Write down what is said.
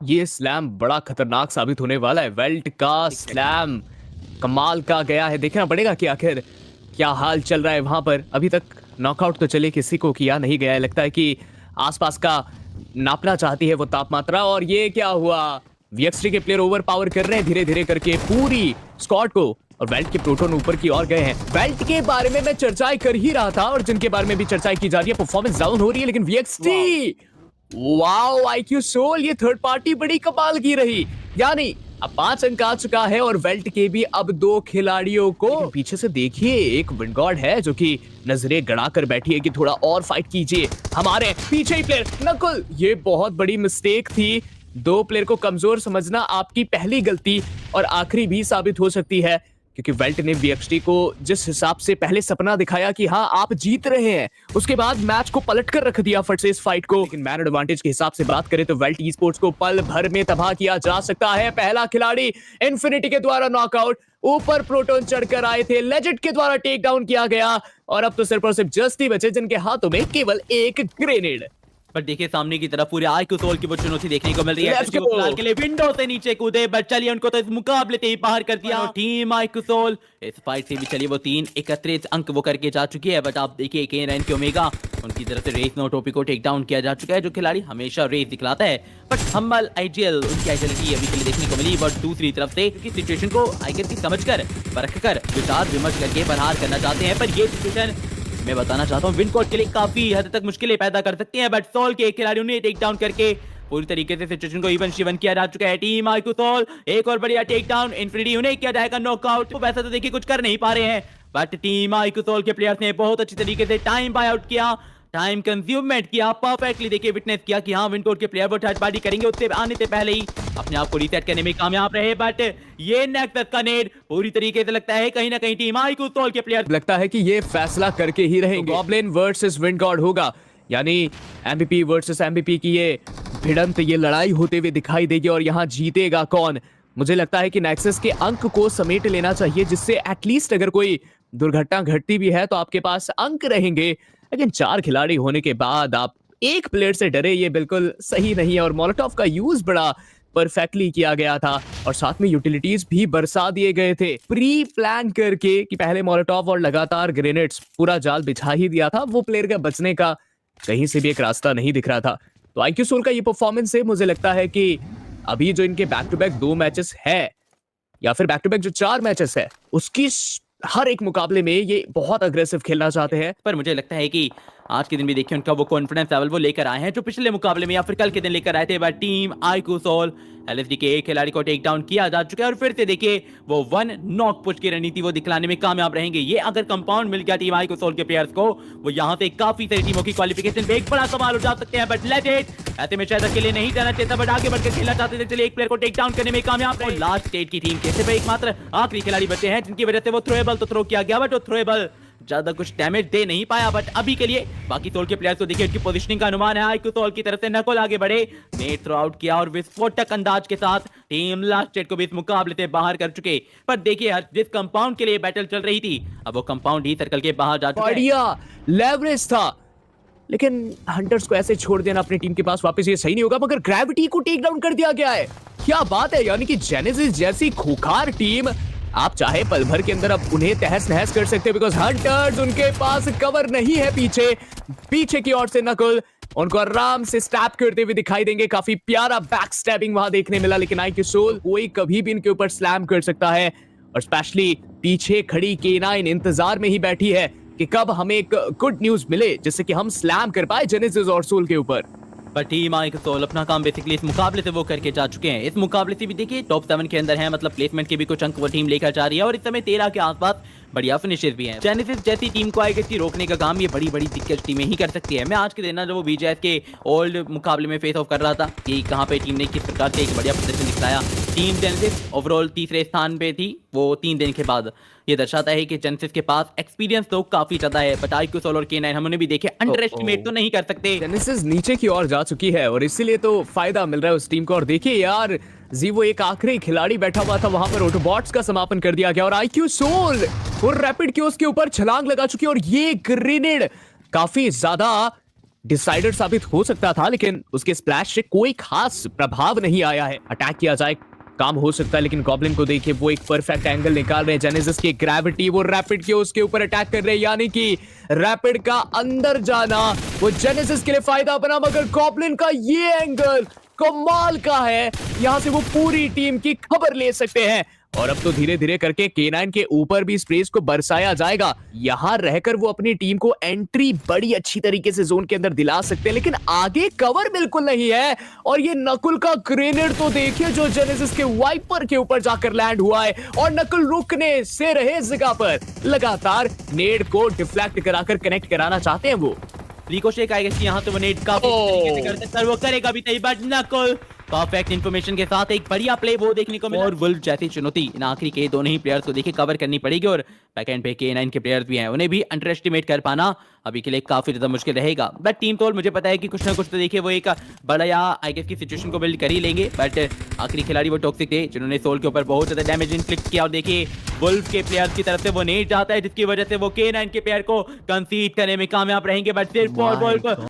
ये स्लैम बड़ा खतरनाक साबित होने वाला है। वेल्ट का स्लैम कमाल का गया है। देखना पड़ेगा कि आखिर क्या हाल चल रहा है वहां पर। अभी तक नॉकआउट तो चले किसी को किया नहीं गया है। लगता है कि आसपास का नापना चाहती है वो तापमात्रा। और ये क्या हुआ, वीएक्सटी के प्लेयर ओवर पावर कर रहे हैं धीरे धीरे करके पूरी स्क्वाड को। और वेल्ट के प्रोटोन ऊपर की ओर गए हैं। वेल्ट के बारे में मैं चर्चाएं कर ही रहा था और जिनके बारे में भी चर्चाएं की जा रही है, परफॉर्मेंस डाउन हो रही है, लेकिन वीएक्सटी वाओ आईक्यू सोल ये थर्ड पार्टी बड़ी कमाल की रही। यानी अब 5 अंक आ चुका है और वेल्ट के भी अब 2 खिलाड़ियों को पीछे से देखिए। एक विंडगॉड है जो कि नजरें गड़ा कर बैठी है कि थोड़ा और फाइट कीजिए। हमारे पीछे ही प्लेयर नकुल, ये बहुत बड़ी मिस्टेक थी। 2 प्लेयर को कमजोर समझना आपकी पहली गलती और आखिरी भी साबित हो सकती है, क्योंकि वेल्ट ने वीएक्सटी को जिस हिसाब से पहले सपना दिखाया कि हाँ आप जीत रहे हैं, उसके बाद मैच को पलट कर रख दिया फट से इस फाइट को। लेकिन मैन एडवांटेज के हिसाब से बात करें तो वेल्ट ई स्पोर्ट्स को पल भर में तबाह किया जा सकता है। पहला खिलाड़ी इन्फिनिटी के द्वारा नॉकआउट, ऊपर प्रोटोन चढ़कर आए थे, लेजेंड के द्वारा टेक डाउन किया गया और अब तो सिर्फ और सिर्फ जस्ट ही बचे जिनके हाथों में केवल एक ग्रेनेड। पर देखिए सामने की तरफ पूरे आईक्यू सोल की वो चुनौती देखने को मिल रही है। Let's go! फिलहाल के लिए विंडो से नीचे कूदे, बट चलिए उनको तो इस मुकाबले से ही बाहर कर दिया। टीम आईक्यू सोल इस फाइट से भी चलिए वो 331 अंक वो करके जा चुकी है। बट आप देखिए K9 के ओमेगा उनकी तरफ से रेस नो टोपी को टेक डाउन किया जा चुका है। जो खिलाड़ी हमेशा रेस दिखलाता है, बट हम्बल आईजीएल उनकी आइडियलिटी अभी के लिए देखने को मिली। बट दूसरी तरफ से सिचुएशन को आईगर की समझ कर परख कर विचार विमर्श करके बाहर करना चाहते हैं। पर ये सिचुएशन मैं बताना चाहता हूँ विनकोट के लिए काफी हद तक मुश्किलें पैदा कर सकती हैं। बट सोल के एक खिलाड़ियों ने टेक डाउन करके पूरी तरीके से सिचुएशन को इवन शिवन किया जा चुका है। टीम आईक्यू सोल एक और बढ़िया टेक डाउन, इन्फिनिटी उन्हें किया जाएगा नॉकआउट। तो वैसा तो देखिए कुछ कर नहीं पा रहे हैं, बट टीम आईक्यू सोल के प्लेयर्स ने बहुत अच्छी तरीके से टाइम बाय आउट किया, टाइम कंज्यूममेंट किया, परफेक्टली देखिए विटनेस किया कि हाँ विनकोट के प्लेयर वो थर्ड पार्टी करेंगे, उससे आने से पहले ही अपने आप को रीसेट करने में कामयाब रहे। बट ये नेक्सस का नेड पूरी तरीके से लगता है कहीं ना कहीं टीम आईक्यू सोल के प्लेयर लगता है कि ये फैसला करके ही रहेंगे। गॉब्लिन वर्सेस विंडगॉड होगा, यानी एमवीपी वर्सेस एमवीपी की ये भिड़ंत, ये लड़ाई होते हुए दिखाई देगी। और यहाँ जीतेगा कौन? मुझे लगता है कि नेक्सस के अंक को समेट लेना चाहिए, जिससे एटलीस्ट अगर कोई दुर्घटना घटती भी है तो आपके पास अंक रहेंगे। लेकिन 4 खिलाड़ी होने के बाद आप एक प्लेयर से डरे, ये बिल्कुल सही नहीं है। और मोलोटोव का यूज बड़ा परफेक्टली किया गया था और साथ में यूटिलिटीज भी बरसा दिए गए थे प्री प्लान करके कि पहले मोलोटोव और लगातार ग्रेनेड्स, पूरा जाल बिछा ही दिया था। वो प्लेयर का बचने का कहीं से भी एक रास्ता नहीं दिख रहा था। तो आईक्यू सोल का ये परफॉर्मेंस से मुझे लगता है कि अभी जो इनके बैक टू बैक 2 मैचेस है या फिर बैक टू बैक जो 4 मैचेस है, उसकी हर एक मुकाबले में ये बहुत अग्रेसिव खेलना चाहते हैं। पर मुझे लगता है कि आज के दिन भी देखिए उनका वो कॉन्फिडेंस लेवल वो लेकर आए हैं जो पिछले मुकाबले में या फिर कल के दिन लेकर आए थे। But team iQOO Soul LSD के एक खिलाड़ी को टेक डाउन किया जा चुका है और फिर से देखिए वो 1 नॉक पुश की रणनीति वो दिखलाने में कामयाब रहेंगे। ये अगर कंपाउंड मिल गया टीम आईक्यू सोल के प्लेयर्स को, वो यहाँ से काफी सारी टीमों की क्वालिफिकेशन पे एक बड़ा सवाल उठा सकते हैं। बट लेट इट, ऐसे में शायद अकेले नहीं जाना चाहता, बट आगे बढ़कर खेलना चाहते थे। चलिए एक प्लेयर को टेक डाउन करने में कामयाब रहे। लास्ट स्टेट की टीम के सिर्फ एकमात्र आखिरी खिलाड़ी बचे हैं जिनकी वजह से वो थ्रोएबल तो थ्रो किया गया, बट वो थ्रोएबल ज्यादा कुछ डैमेज दे नहीं पाया। बट अभी के लिए बाकी सोल के प्लेयर्स को देखिए उनकी पोजीशनिंग का अनुमान है। आईक्यू सोल की तरफ से नकुल आगे बढ़े, नेट थ्रो आउट किया और विस्फोटक अंदाज के साथ टीम लास्ट स्टेट को भी इस मुकाबले से बाहर कर चुके। पर देखिए जिस कंपाउंड के लिए बैटल चल रही थी, अब वो कंपाउंड ही सर्कल के बाहर जा चुका है। बढ़िया लेवरेज था, लेकिन हंटर्स को ऐसे छोड़ देना अपनी टीम के पास वापस ये सही नहीं होगा। मगर ग्रेविटी को टेक डाउन कर दिया गया है, क्या बात है। यानी कि जेनेसिस जैसी खूंखार टीम, आप चाहे पल भर के अंदर अब उन्हें तहस नहस कर सकते हो, बिकॉज हंटर्स उनके पास कवर नहीं है। पीछे की ओर से नकुल उनको आराम से स्टैप करते हुए दिखाई देंगे। काफी प्यारा बैक स्टैबिंग वहां देखने मिला, लेकिन आईक्यू सोल कोई कभी भी इनके ऊपर स्लैम कर सकता है। और स्पेशली पीछे खड़ी K9 इंतजार में ही बैठी है कि कब हमें एक गुड न्यूज मिले जिससे कि हम स्लैम कर पाए जेनेसिस और सोल के ऊपर। पर टीम आईक्यू सोल अपना काम बेसिकली इस मुकाबले से वो करके जा चुके हैं। इस मुकाबले से भी देखिए टॉप 7 के अंदर है, मतलब प्लेसमेंट के भी कुछ अंक वो टीम लेकर जा रही है और इस समय 13 के आसपास बढ़िया फिनिशेस भी हैं। जेनेसिस जैसी टीम को आईगेस की रोकने का काम ये बड़ी बड़ी दिक्कत टीमें ही कर सकती है। मैं आज के दिन जब वो बीजेएस के ओल्ड मुकाबले में फेस ऑफ कर रहा था कि कहाँ पे टीम ने किस प्रकार से एक बढ़िया प्रदर्शन दिखाया। टीम जेनेसिस ओवरऑल तीसरे स्थान पे थी वो 3 दिन के बाद। ये दर्शाता है कि जेनेसिस के पास एक्सपीरियंस तो काफी ज्यादा है, बट आईक्यू सोल और K9 हम उन्हें भी देखे अंडर एस्टिमेट तो नहीं कर सकते। जेनेसिस नीचे की ओर जा चुकी है और इसीलिए तो फायदा मिल रहा है उस टीम को। और देखिए यार जीवो एक आखिरी खिलाड़ी बैठा हुआ था वहां पर, ऑटोबॉट्स का समापन कर दिया गया और आईक्यू सोल और रैपिड क्योस के ऊपर छलांग लगा चुकी है। और ये ग्रेनेड काफी ज्यादा डिसाइडर साबित हो सकता था, लेकिन उसके स्प्लैश से कोई खास प्रभाव नहीं आया है। अटैक किया जाए काम हो सकता है, लेकिन गॉब्लिन को देखिए वो एक परफेक्ट एंगल निकाल रहे हैं। जेनेसिस की ग्रेविटी वो रैपिड के उसके ऊपर अटैक कर रहे हैं, यानी कि रैपिड का अंदर जाना वो जेनेसिस के लिए फायदा बना, मगर गॉब्लिन का ये एंगल कमाल का है। यहां से वो पूरी टीम की खबर ले सकते हैं और अब तो धीरे धीरे करके K9 के ऊपर भी स्प्रेस को बरसाया जाएगा। यहां रहकर वो अपनी टीम को एंट्री बड़ी अच्छी तरीके से जोन के अंदर दिला सकते हैं, लेकिन आगे कवर बिल्कुल नहीं है। और ये नकुल का ग्रेनेड तो देखिए जो जेनेसिस के वाइपर के ऊपर जाकर लैंड हुआ है, और नकुल रुकने से रहे इस जगह पर। लगातार नेड को डिफ्लेक्ट कराकर कनेक्ट कराना चाहते हैं वो। रिकोशेट आएगा कि यहाँ तो वो नेट काफी तरीके से कर सकता है, वो करेगा भी नहीं, बट नकुल परफेक्ट इन्फॉर्मेशन के साथ एक बढ़िया प्ले वो देखने को मिला। और वुल्फ जैसी चुनौती इन आखिरी के दोनों ही प्लेयर्स को देखिए कवर करनी पड़ेगी, और बैकएंड पे K9 के प्लेयर्स भी हैं, उन्हें भी अंडर एस्टिमेट कर पाना अभी के लिए काफी ज्यादा मुश्किल रहेगा। बट टीम तो मुझे पता है कि कुछ ना कुछ तो देखिए वो एक बड़ा या आई गेस की सिचुएशन को बिल्ड कर ही लेंगे। बट आखिरी खिलाड़ी वो टॉक्सिक थे जिन्होंने सोल के ऊपर बहुत ज्यादा डैमेज इन्फ्लिक्ट किया, और देखिए वुल्फ के प्लेयर्स की तरफ से वो नेट जाता है जिसकी वजह से वो K9 के प्लेयर को कंसीड करने में कामयाब रहेंगे। बट सिर्फ और वुल्फ